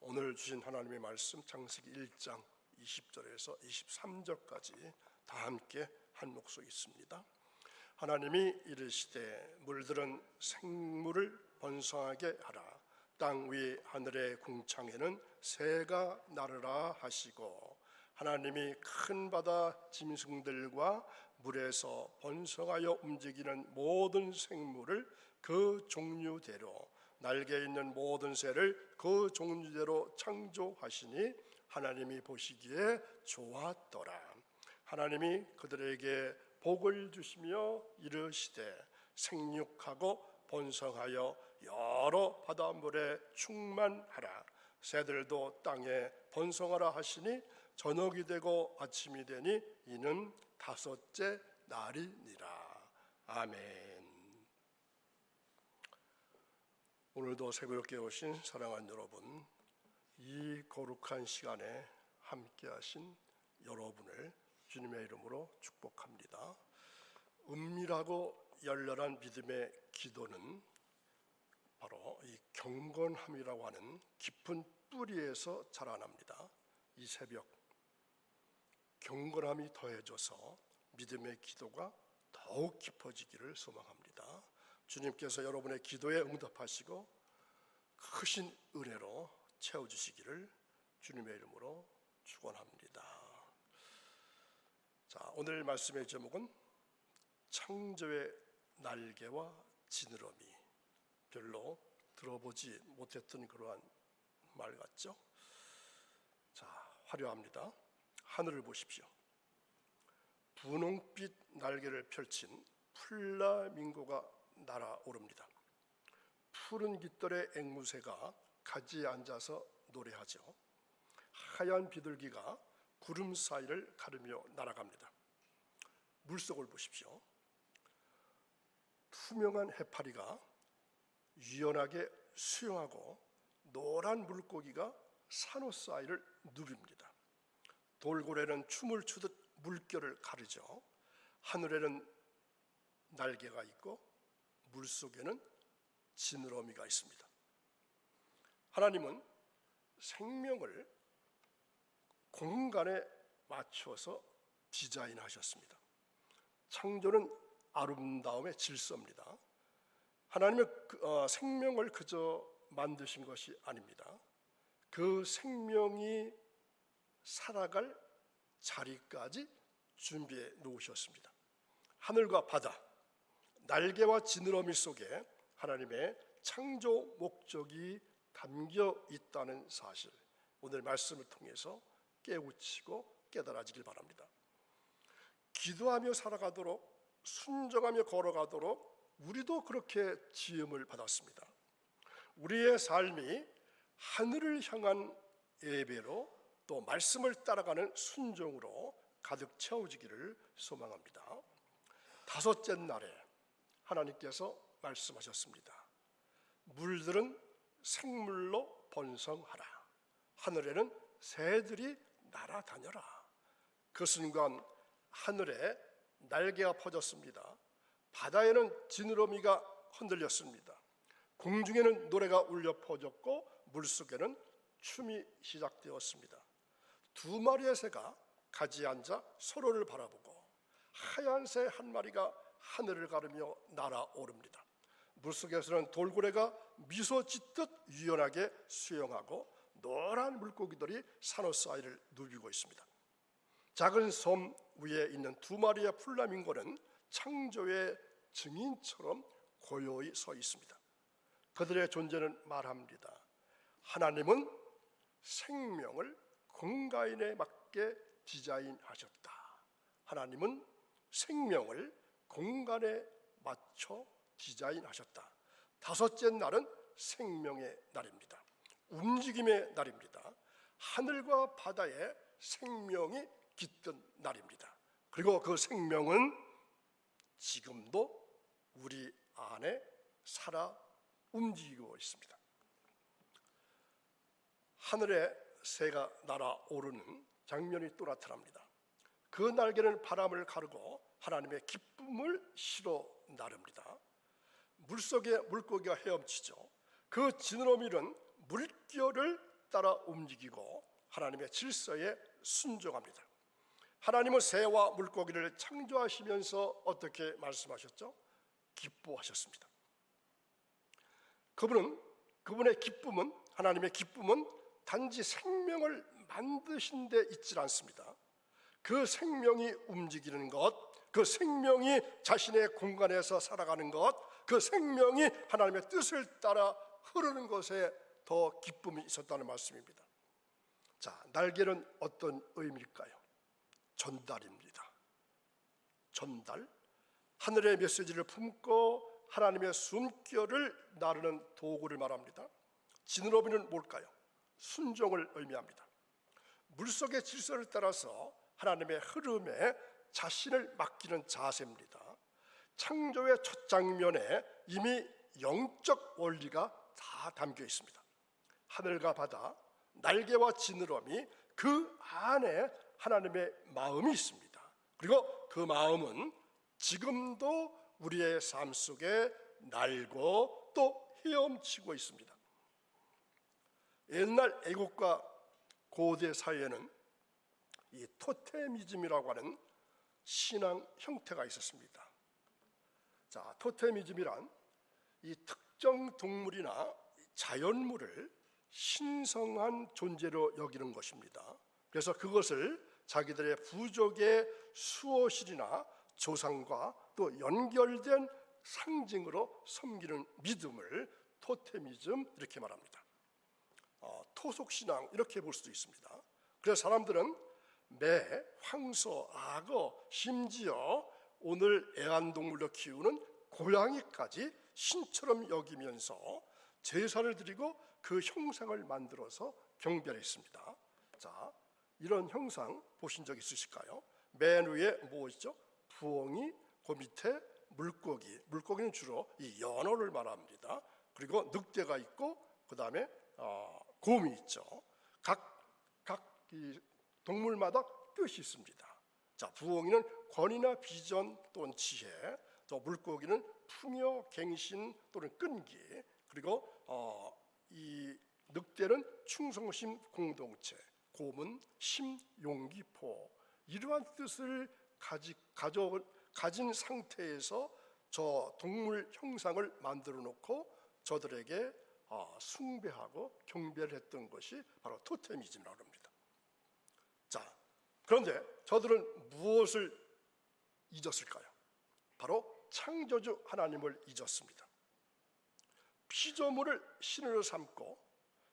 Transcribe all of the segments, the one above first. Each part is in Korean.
오늘 주신 하나님의 말씀 창세기 1장 20절에서 23절까지 다 함께 한 목소리 있습니다. 하나님이 이르시되 물들은 생물을 번성하게 하라. 땅 위 하늘의 궁창에는 새가 나르라 하시고, 하나님이 큰 바다 짐승들과 물에서 번성하여 움직이는 모든 생물을 그 종류대로, 날개 있는 모든 새를 그 종류대로 창조하시니 하나님이 보시기에 좋았더라. 하나님이 그들에게 복을 주시며 이르시되 생육하고 번성하여 여러 바닷물에 충만하라. 새들도 땅에 번성하라 하시니 저녁이 되고 아침이 되니 이는 다섯째 날이니라. 아멘. 오늘도 새벽에 오신 사랑하는 여러분, 이 거룩한 시간에 함께 하신 여러분을 주님의 이름으로 축복합니다. 은밀하고 열렬한 믿음의 기도는 바로 이 경건함이라고 하는 깊은 뿌리에서 자라납니다. 이 새벽 경건함이 더해져서 믿음의 기도가 더욱 깊어지기를 소망합니다. 주님께서 여러분의 기도에 응답하시고 크신 은혜로 채워주시기를 주님의 이름으로 축원합니다. 자, 오늘 말씀의 제목은 창조의 날개와 지느러미. 별로 들어보지 못했던 그러한 말 같죠? 자, 화려합니다. 하늘을 보십시오. 분홍빛 날개를 펼친 플라밍고가 날아오릅니다. 푸른 깃털의 앵무새가 가지에 앉아서 노래하죠. 하얀 비둘기가 구름 사이를 가르며 날아갑니다. 물속을 보십시오. 투명한 해파리가 유연하게 수영하고 노란 물고기가 산호 사이를 누빕니다. 돌고래는 춤을 추듯 물결을 가르죠. 하늘에는 날개가 있고 물속에는 지느러미가 있습니다. 하나님은 생명을 공간에 맞춰서 디자인하셨습니다. 창조는 아름다움의 질서입니다. 하나님은 생명을 그저 만드신 것이 아닙니다. 그 생명이 살아갈 자리까지 준비해 놓으셨습니다. 하늘과 바다, 날개와 지느러미 속에 하나님의 창조 목적이 담겨 있다는 사실, 오늘 말씀을 통해서 깨우치고 깨달아지길 바랍니다. 기도하며 살아가도록, 순종하며 걸어가도록 우리도 그렇게 지음을 받았습니다. 우리의 삶이 하늘을 향한 예배로, 또 말씀을 따라가는 순종으로 가득 채워지기를 소망합니다. 다섯째 날에 하나님께서 말씀하셨습니다. 물들은 생물로 번성하라. 하늘에는 새들이 날아다녀라. 그 순간 하늘에 날개가 퍼졌습니다. 바다에는 지느러미가 흔들렸습니다. 공중에는 노래가 울려 퍼졌고 물속에는 춤이 시작되었습니다. 두 마리의 새가 가지에 앉아 서로를 바라보고 하얀 새 한 마리가 하늘을 가르며 날아오릅니다. 물속에서는 돌고래가 미소 짓듯 유연하게 수영하고 노란 물고기들이 산호 사이를 누비고 있습니다. 작은 섬 위에 있는 두 마리의 플라밍고는 창조의 증인처럼 고요히 서 있습니다. 그들의 존재는 말합니다. 하나님은 생명을 공간에 맞게 디자인하셨다. 하나님은 생명을 공간에 맞춰 디자인하셨다. 다섯째 날은 생명의 날입니다. 움직임의 날입니다. 하늘과 바다에 생명이 깃든 날입니다. 그리고 그 생명은 지금도 우리 안에 살아 움직이고 있습니다. 하늘에 새가 날아오르는 장면이 또 나타납니다. 그 날개는 바람을 가르고 하나님의 기쁨을 실어 나릅니다. 물속에 물고기가 헤엄치죠. 그 지느러미는 물결을 따라 움직이고 하나님의 질서에 순종합니다. 하나님은 새와 물고기를 창조하시면서 어떻게 말씀하셨죠? 기뻐하셨습니다. 그분의 기쁨은, 하나님의 기쁨은 단지 생명을 만드신 데 있질 않습니다. 그 생명이 움직이는 것, 그 생명이 자신의 공간에서 살아가는 것, 그 생명이 하나님의 뜻을 따라 흐르는 것에 더 기쁨이 있었다는 말씀입니다. 자, 날개는 어떤 의미일까요? 전달입니다. 전달, 하늘의 메시지를 품고 하나님의 숨결을 나르는 도구를 말합니다. 지느러미는 뭘까요? 순종을 의미합니다. 물속의 질서를 따라서 하나님의 흐름에 자신을 맡기는 자세입니다. 창조의 첫 장면에 이미 영적 원리가 다 담겨 있습니다. 하늘과 바다, 날개와 지느러미, 그 안에 하나님의 마음이 있습니다. 그리고 그 마음은 지금도 우리의 삶 속에 날고 또 헤엄치고 있습니다. 옛날 애국과 고대 사회에는 이 토테미즘이라고 하는 신앙 형태가 있었습니다. 자, 토테미즘이란 이 특정 동물이나 자연물을 신성한 존재로 여기는 것입니다. 그래서 그것을 자기들의 부족의 수호신이나 조상과 또 연결된 상징으로 섬기는 믿음을 토테미즘 이렇게 말합니다. 토속신앙 이렇게 볼 수도 있습니다. 그래서 사람들은 매, 황소, 악어, 심지어 오늘 애완동물로 키우는 고양이까지 신처럼 여기면서 제사를 드리고 그 형상을 만들어서 경배했습니다. 자, 이런 형상 보신 적 있으실까요? 맨 위에 무엇이죠? 부엉이, 그 밑에 물고기. 물고기는 주로 이 연어를 말합니다. 그리고 늑대가 있고 그 다음에 곰이 있죠. 각 이 동물마다 뜻이 있습니다. 자, 부엉이는 권위나 비전 또는 지혜, 또 물고기는 풍요, 갱신 또는 끈기, 그리고 이 늑대는 충성심, 공동체, 곰은 심, 용기, 포. 이러한 뜻을 가진 상태에서 저 동물 형상을 만들어 놓고 저들에게 숭배하고 경배를 했던 것이 바로 토테미즘이라고 합니다. 자, 그런데 저들은 무엇을 잊었을까요? 바로 창조주 하나님을 잊었습니다. 피조물을 신으로 삼고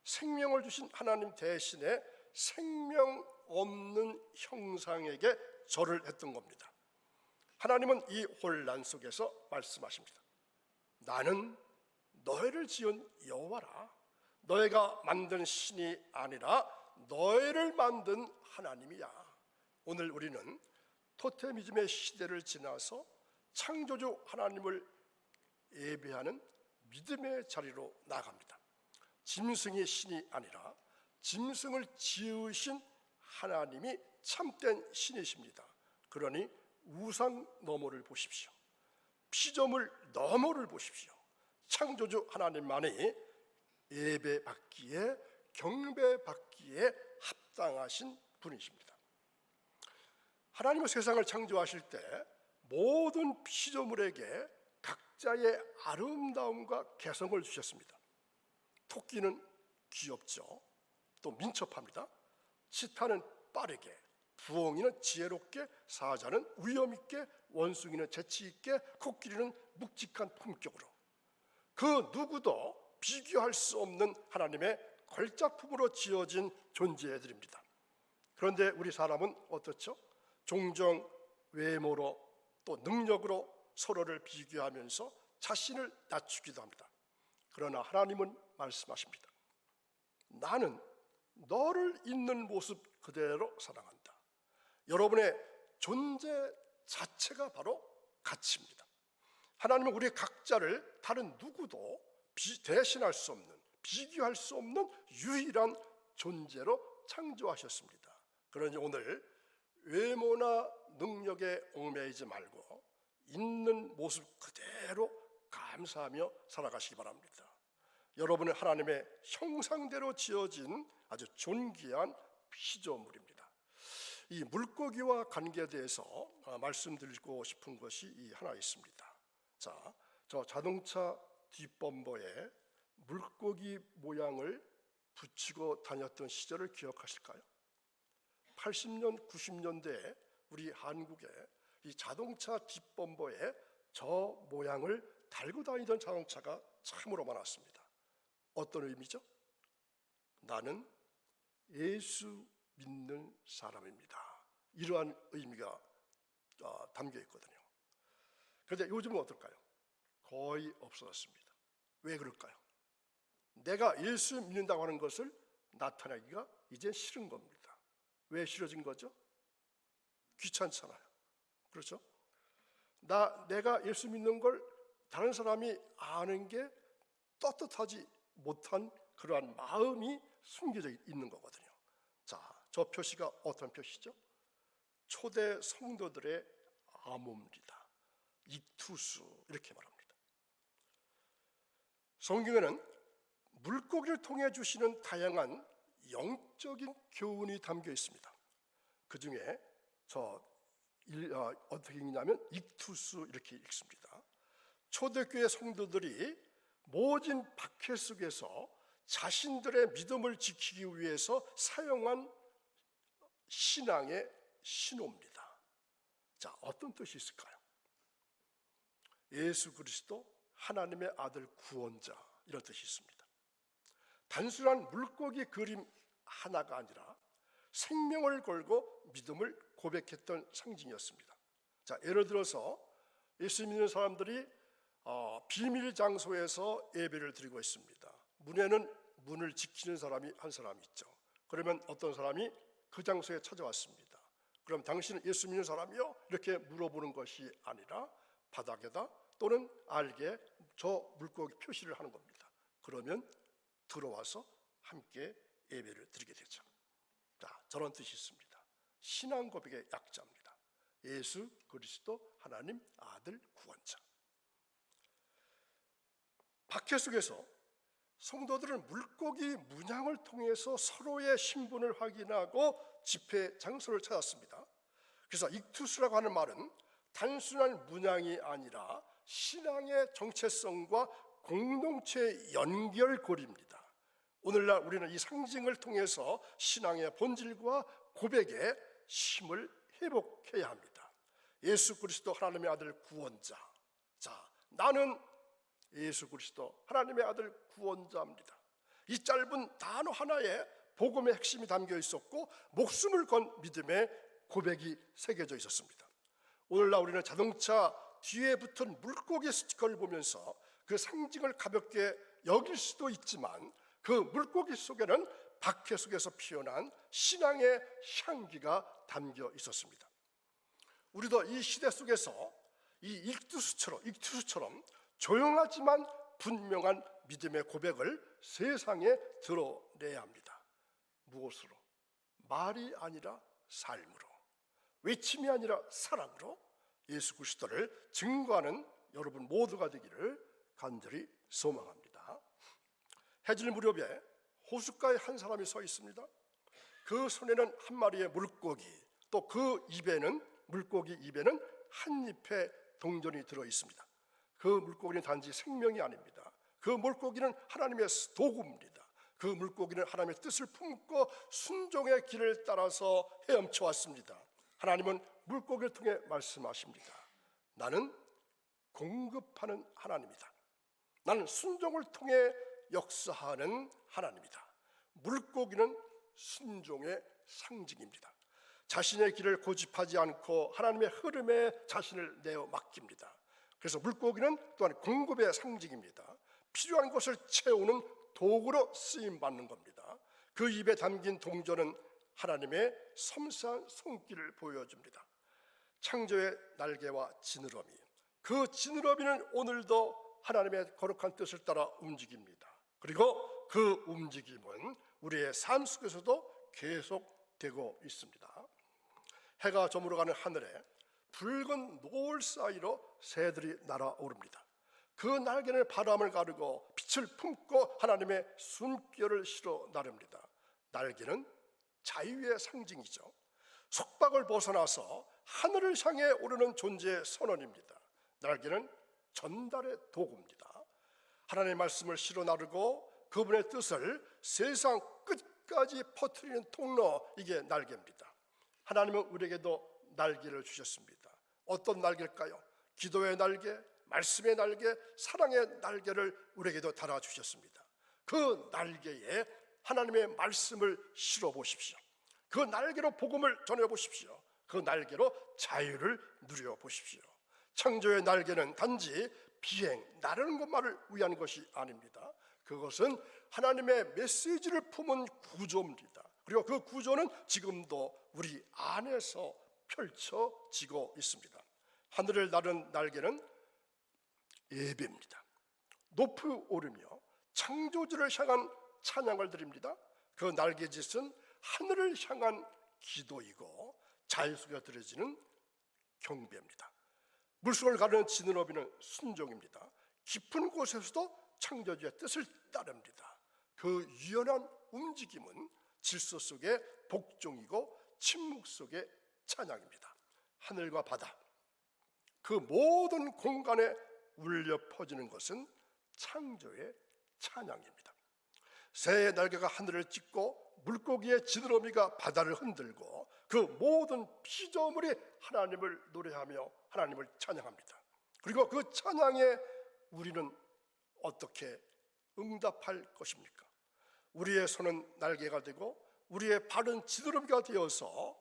생명을 주신 하나님 대신에 생명 없는 형상에게 절을 했던 겁니다. 하나님은 이 혼란 속에서 말씀하십니다. 나는 너희를 지은 여호와라. 너희가 만든 신이 아니라 너희를 만든 하나님이야. 오늘 우리는 토테미즘의 시대를 지나서 창조주 하나님을 예배하는 믿음의 자리로 나아갑니다. 짐승이 신이 아니라 짐승을 지으신 하나님이 참된 신이십니다. 그러니 우상 너머를 보십시오. 피조물 너머를 보십시오. 창조주 하나님만이 예배받기에 경배받기에 합당하신 분이십니다. 하나님은 세상을 창조하실 때 모든 피조물에게 각자의 아름다움과 개성을 주셨습니다. 토끼는 귀엽죠. 또 민첩합니다. 치타는 빠르게, 부엉이는 지혜롭게, 사자는 위엄 있게, 원숭이는 재치 있게, 코끼리는 묵직한 품격으로. 그 누구도 비교할 수 없는 하나님의 걸작품으로 지어진 존재들입니다. 그런데 우리 사람은 어떻죠? 종종 외모로 또 능력으로 서로를 비교하면서 자신을 낮추기도 합니다. 그러나 하나님은 말씀하십니다. 나는 너를 있는 모습 그대로 사랑한다. 여러분의 존재 자체가 바로 가치입니다. 하나님은 우리 각자를 다른 누구도 대신할 수 없는, 비교할 수 없는 유일한 존재로 창조하셨습니다. 그러니 오늘 외모나 능력에 얽매이지 말고 있는 모습 그대로 감사하며 살아가시기 바랍니다. 여러분은 하나님의 형상대로 지어진 아주 존귀한 피조물입니다. 이 물고기와 관계에 대해서 말씀드리고 싶은 것이 하나 있습니다. 자, 저 자동차 뒷범퍼에 물고기 모양을 붙이고 다녔던 시절을 기억하실까요? 80년, 90년대에 우리 한국에 이 자동차 뒷범퍼에 저 모양을 달고 다니던 자동차가 참으로 많았습니다. 어떤 의미죠? 나는 예수 믿는 사람입니다. 이러한 의미가 담겨 있거든요. 그런데 요즘은 어떨까요? 거의 없어졌습니다. 왜 그럴까요? 내가 예수 믿는다고 하는 것을 나타내기가 이제 싫은 겁니다. 왜 싫어진 거죠? 귀찮잖아요. 그렇죠? 내가 예수 믿는 걸 다른 사람이 아는 게 떳떳하지 못한 그러한 마음이 숨겨져 있는 거거든요. 자, 저 표시가 어떤 표시죠? 초대 성도들의 암호입니다. 익투스 이렇게 말합니다. 성경에는 물고기를 통해 주시는 다양한 영적인 교훈이 담겨 있습니다. 그 중에 어떻게 읽냐면 익투스 이렇게 읽습니다. 초대교회 성도들이 모진 박해 속에서 자신들의 믿음을 지키기 위해서 사용한 신앙의 신호입니다. 자, 어떤 뜻이 있을까요? 예수 그리스도 하나님의 아들 구원자 이런 뜻이 있습니다. 단순한 물고기 그림 하나가 아니라 생명을 걸고 믿음을 고백했던 상징이었습니다. 자, 예를 들어서 예수 믿는 사람들이 비밀 장소에서 예배를 드리고 있습니다. 문에는 문을 지키는 사람이 한 사람이 있죠. 그러면 어떤 사람이 그 장소에 찾아왔습니다. 그럼 당신은 예수 믿는 사람이요? 이렇게 물어보는 것이 아니라 바닥에다 또는 알게 저 물고기 표시를 하는 겁니다. 그러면 들어와서 함께 예배를 드리게 되죠. 자, 저런 뜻이 있습니다. 신앙 고백의 약자입니다. 예수 그리스도 하나님 아들 구원자. 박해 속에서 성도들은 물고기 문양을 통해서 서로의 신분을 확인하고 집회 장소를 찾았습니다. 그래서 익투스라고 하는 말은 단순한 문양이 아니라 신앙의 정체성과 공동체의 연결고리입니다. 오늘날 우리는 이 상징을 통해서 신앙의 본질과 고백의 힘을 회복해야 합니다. 예수 그리스도 하나님의 아들 구원자. 자, 나는 예수 그리스도 하나님의 아들 구원자입니다. 이 짧은 단어 하나에 복음의 핵심이 담겨 있었고 목숨을 건 믿음의 고백이 새겨져 있었습니다. 오늘날 우리는 자동차 뒤에 붙은 물고기 스티커를 보면서 그 상징을 가볍게 여길 수도 있지만 그 물고기 속에는 박해 속에서 피어난 신앙의 향기가 담겨 있었습니다. 우리도 이 시대 속에서 이 익투스처럼 조용하지만 분명한 믿음의 고백을 세상에 드러내야 합니다. 무엇으로? 말이 아니라 삶으로, 외침이 아니라 사랑으로 예수 그리스도를 증거하는 여러분 모두가 되기를 간절히 소망합니다. 해질 무렵에 호숫가에 한 사람이 서 있습니다. 그 손에는 한 마리의 물고기, 또 그 물고기 입에는 한 잎의 동전이 들어 있습니다. 그 물고기는 단지 생명이 아닙니다. 그 물고기는 하나님의 도구입니다. 그 물고기는 하나님의 뜻을 품고 순종의 길을 따라서 헤엄쳐 왔습니다. 하나님은 물고기를 통해 말씀하십니다. 나는 공급하는 하나님이다. 나는 순종을 통해 역사하는 하나님이다. 물고기는 순종의 상징입니다. 자신의 길을 고집하지 않고 하나님의 흐름에 자신을 내어 맡깁니다. 그래서 물고기는 또한 공급의 상징입니다. 필요한 것을 채우는 도구로 쓰임받는 겁니다. 그 입에 담긴 동전은 하나님의 섬세한 손길을 보여줍니다. 창조의 날개와 지느러미, 그 지느러미는 오늘도 하나님의 거룩한 뜻을 따라 움직입니다. 그리고 그 움직임은 우리의 삶 속에서도 계속되고 있습니다. 해가 저물어가는 하늘에 붉은 노을 사이로 새들이 날아오릅니다. 그 날개는 바람을 가르고 빛을 품고 하나님의 숨결을 실어 나릅니다. 날개는 자유의 상징이죠. 속박을 벗어나서 하늘을 향해 오르는 존재의 선언입니다. 날개는 전달의 도구입니다. 하나님의 말씀을 실어 나르고 그분의 뜻을 세상 끝까지 퍼뜨리는 통로, 이게 날개입니다. 하나님은 우리에게도 날개를 주셨습니다. 어떤 날개일까요? 기도의 날개, 말씀의 날개, 사랑의 날개를 우리에게도 달아주셨습니다. 그 날개에 하나님의 말씀을 실어 보십시오. 그 날개로 복음을 전해 보십시오. 그 날개로 자유를 누려 보십시오. 창조의 날개는 단지 비행, 나르는 것만을 위한 것이 아닙니다. 그것은 하나님의 메시지를 품은 구조입니다. 그리고 그 구조는 지금도 우리 안에서 펼쳐지고 있습니다. 하늘을 나른 날개는 예배입니다. 높이 오르며 창조주를 향한 찬양을 드립니다. 그 날개짓은 하늘을 향한 기도이고 자유 속에 드려지는 경배입니다. 물속을 가르는 지느러미는 순종입니다. 깊은 곳에서도 창조주의 뜻을 따릅니다. 그 유연한 움직임은 질서 속의 복종이고 침묵 속의 찬양입니다. 하늘과 바다, 그 모든 공간에 울려 퍼지는 것은 창조의 찬양입니다. 새의 날개가 하늘을 찢고 물고기의 지느러미가 바다를 흔들고 그 모든 피조물이 하나님을 노래하며 하나님을 찬양합니다. 그리고 그 찬양에 우리는 어떻게 응답할 것입니까? 우리의 손은 날개가 되고 우리의 발은 지느러미가 되어서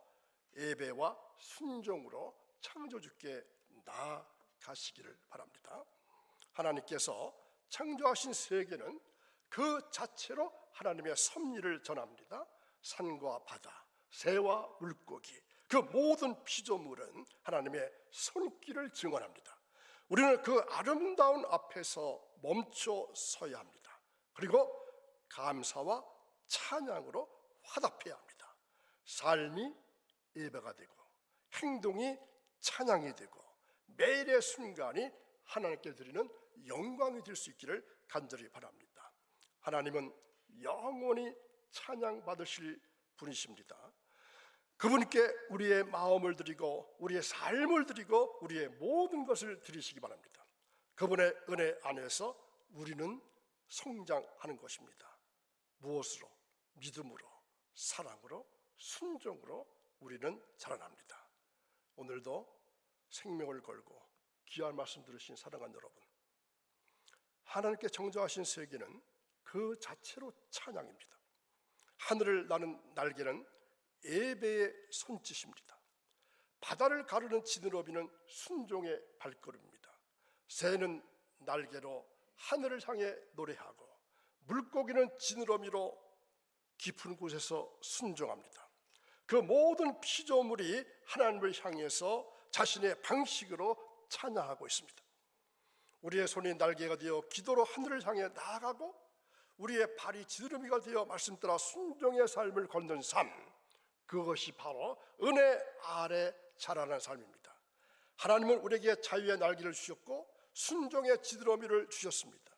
예배와 순종으로 창조주께 나아가시기를 바랍니다. 하나님께서 창조하신 세계는 그 자체로 하나님의 섭리를 전합니다. 산과 바다, 새와 물고기, 그 모든 피조물은 하나님의 손길을 증언합니다. 우리는 그 아름다운 앞에서 멈춰 서야 합니다. 그리고 감사와 찬양으로 화답해야 합니다. 삶이 예배가 되고 행동이 찬양이 되고 매일의 순간이 하나님께 드리는 영광이 될 수 있기를 간절히 바랍니다. 하나님은 영원히 찬양받으실 분이십니다. 그분께 우리의 마음을 드리고 우리의 삶을 드리고 우리의 모든 것을 드리시기 바랍니다. 그분의 은혜 안에서 우리는 성장하는 것입니다. 무엇으로? 믿음으로, 사랑으로, 순종으로 우리는 자라납니다. 오늘도 생명을 걸고 귀한 말씀 들으신 사랑하는 여러분, 하나님께 정죄하신 세계는 그 자체로 찬양입니다. 하늘을 나는 날개는 예배의 손짓입니다. 바다를 가르는 지느러미는 순종의 발걸음입니다. 새는 날개로 하늘을 향해 노래하고 물고기는 지느러미로 깊은 곳에서 순종합니다. 그 모든 피조물이 하나님을 향해서 자신의 방식으로 찬양하고 있습니다. 우리의 손이 날개가 되어 기도로 하늘을 향해 나아가고 우리의 발이 지느러미가 되어 말씀 따라 순종의 삶을 걷는 삶, 그것이 바로 은혜 아래 자라는 삶입니다. 하나님은 우리에게 자유의 날개를 주셨고 순종의 지느러미를 주셨습니다.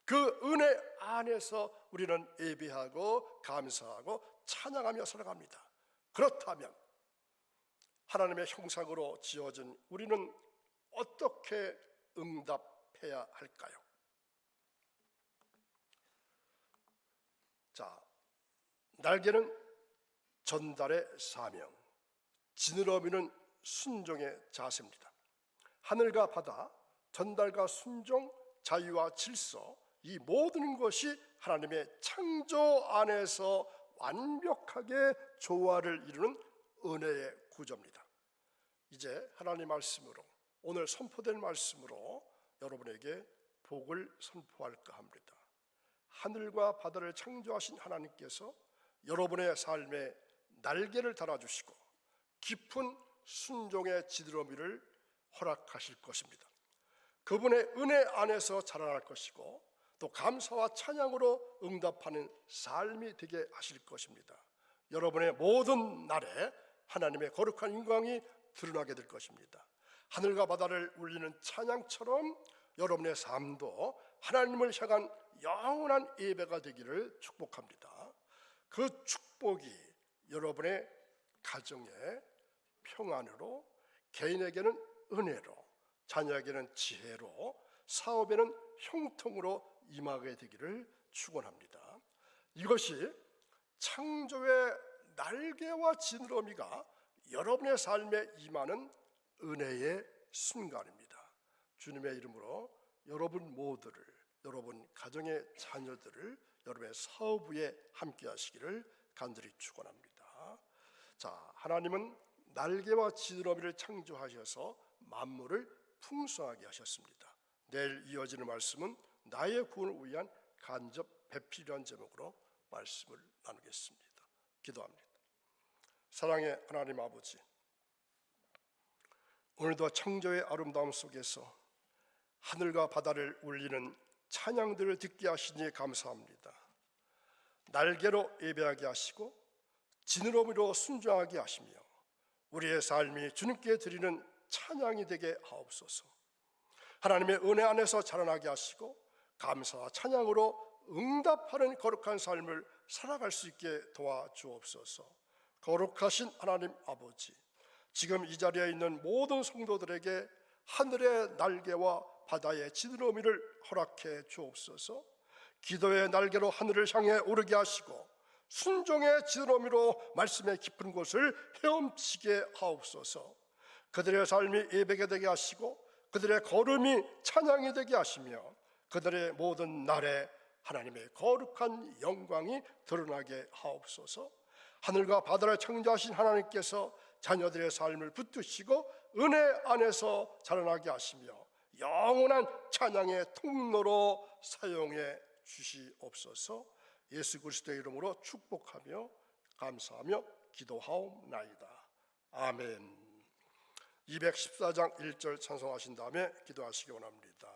그 은혜 안에서 우리는 예배하고 감사하고 찬양하며 살아갑니다. 그렇다면 하나님의 형상으로 지어진 우리는 어떻게 응답해야 할까요? 자, 날개는 전달의 사명, 지느러미는 순종의 자세입니다. 하늘과 바다, 전달과 순종, 자유와 질서, 이 모든 것이 하나님의 창조 안에서 완벽하게 조화를 이루는 은혜의 구조입니다. 이제 하나님 말씀으로, 오늘 선포된 말씀으로 여러분에게 복을 선포할까 합니다. 하늘과 바다를 창조하신 하나님께서 여러분의 삶에 날개를 달아주시고 깊은 순종의 지느러미를 허락하실 것입니다. 그분의 은혜 안에서 자라날 것이고 또 감사와 찬양으로 응답하는 삶이 되게 하실 것입니다. 여러분의 모든 날에 하나님의 거룩한 영광이 드러나게 될 것입니다. 하늘과 바다를 울리는 찬양처럼 여러분의 삶도 하나님을 향한 영원한 예배가 되기를 축복합니다. 그 축복이 여러분의 가정에 평안으로, 개인에게는 은혜로, 자녀에게는 지혜로, 사업에는 형통으로 임하게 되기를 축원합니다. 이것이 창조의 날개와 지느러미가 여러분의 삶에 임하는 은혜의 순간입니다. 주님의 이름으로 여러분 모두를, 여러분 가정의 자녀들을 여러분의 사업 위에 함께 하시기를 간절히 축원합니다. 자, 하나님은 날개와 지느러미를 창조하셔서 만물을 풍성하게 하셨습니다. 내일 이어지는 말씀은 나의 구원을 위한 간접 배필이라는 제목으로 말씀을 나누겠습니다. 기도합니다. 사랑의 하나님 아버지, 오늘도 창조의 아름다움 속에서 하늘과 바다를 울리는 찬양들을 듣게 하시니 감사합니다. 날개로 예배하게 하시고 지느러미로 순종하게 하시며 우리의 삶이 주님께 드리는 찬양이 되게 하옵소서. 하나님의 은혜 안에서 자라나게 하시고 감사와 찬양으로 응답하는 거룩한 삶을 살아갈 수 있게 도와주옵소서. 거룩하신 하나님 아버지, 지금 이 자리에 있는 모든 성도들에게 하늘의 날개와 바다의 지느러미를 허락해 주옵소서. 기도의 날개로 하늘을 향해 오르게 하시고 순종의 지느러미로 말씀의 깊은 곳을 헤엄치게 하옵소서. 그들의 삶이 예배가 되게 하시고 그들의 걸음이 찬양이 되게 하시며 그들의 모든 날에 하나님의 거룩한 영광이 드러나게 하옵소서. 하늘과 바다를 창조하신 하나님께서 자녀들의 삶을 붙드시고 은혜 안에서 자라나게 하시며 영원한 찬양의 통로로 사용해 주시옵소서. 예수 그리스도의 이름으로 축복하며 감사하며 기도하옵나이다. 아멘. 214장 1절 찬송하신 다음에 기도하시기 원합니다.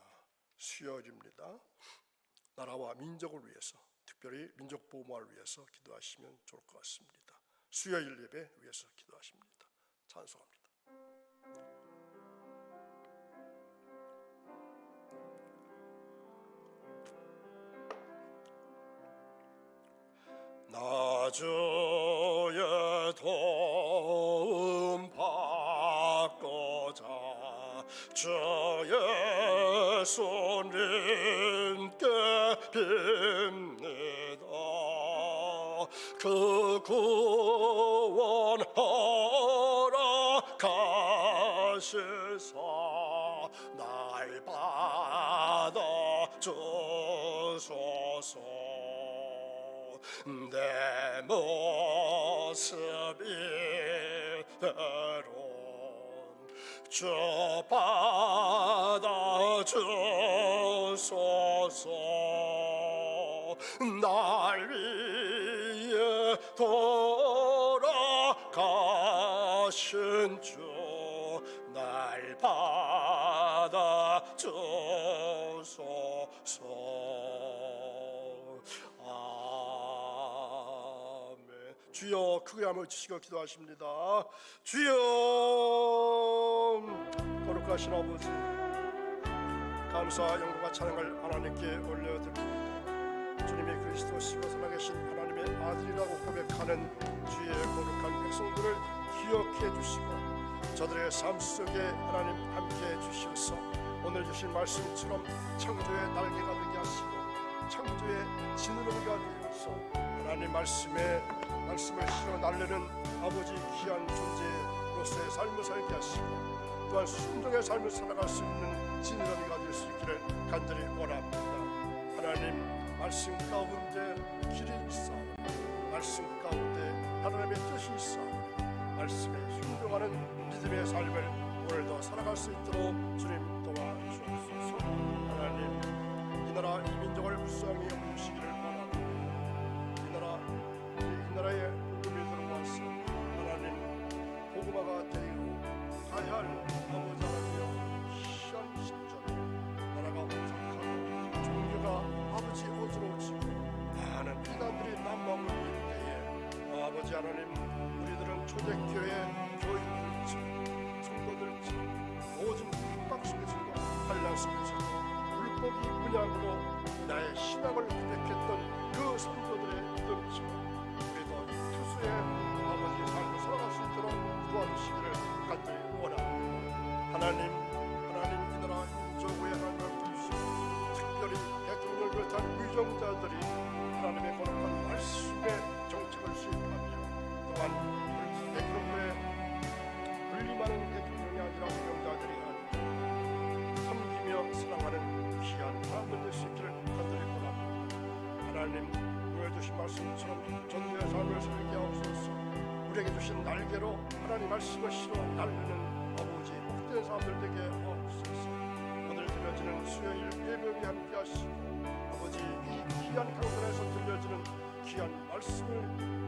수요일입니다. 나라와 민족을 위해서, 특별히 민족 보호를 위해서 기도하시면 좋을 것 같습니다. 수요일 예배 위해서 기도하십니다. 찬송합니다. 나 주의 도움 받고자 주 예수님께 빕니다. 그 구원하라 가시사 날 받아 주소서. 내 모습 이대로 주 받아 주소서. 날 위해 돌아가신 주 날 받아 주소서. 주여, 크게 한번 치시고 기도하십니다. 주여, 거룩하신 아버지, 감사와 영광과 찬양을 하나님께 올려드립니다. 주님이 그리스도시고 살아계신 하나님의 아들이라고 고백하는 주의 거룩한 백성들을 기억해 주시고 저들의 삶 속에 하나님 함께해 주셔서 오늘 주신 말씀처럼 창조의 날개가 되게 하시고 창조의 지느러미가 되어서 하나님 말씀을 실어 날르는 아버지 귀한 존재로서의 삶을 살게 하시고 또한 순종의 삶을 살아갈 수 있는 지느러미가 될 수 있기를 간절히 원합니다. 하나님 말씀 가운데 길이 있사오니 말씀 가운데 하나님의 뜻이 있사오니 말씀에 순종하는 믿음의 삶을 오늘도 살아갈 수 있도록 주님 도와주옵소서. 하나님 이 나라 이 민족을 불쌍히 여기시기를 원합니다. 이 나라에 복음이 들어와서 하나님 복음화가 되고 가야 할 아버지 하나님의 희한 시점에 나라가 오죽하고 종교가 아버지 어지러워지고 많은 비난들이 난무하고 있는 때에 아버지 하나님 우리들은 초대교회 교인들처럼 성도들처럼 모든 핍박 속에서도 환난 속에서도 불법이 문양으로 나의 신앙을 고백했던 그 성도들의 믿음처럼 있게 아버지의 삶을 살아갈 수 있도록 도와주시기를 간절히 원합니다. 하나님 이 나라 민족의 하나님을 주시고 특별히 대통령을 비롯한 위정자들이 하나님의 거룩한 말씀의 정책을 수립하며 또한 우리 대통령의 군림하는 대통령이 아니라 위정자들이 아니라 섬기며 사랑하는 귀한 사람들 될 수 있기를 간절히 원합니다. 하나님 보여주신 말씀처럼 전도의 삶을 살게 하옵소서. 우리에게 주신 날개로 하나님 말씀을 실어 날리는 아버지 복된 사람들 되게 하옵소서. 오늘 들려지는 수요일 예배에 함께 하시고 아버지 이 귀한 강단에서 들려지는 귀한 말씀을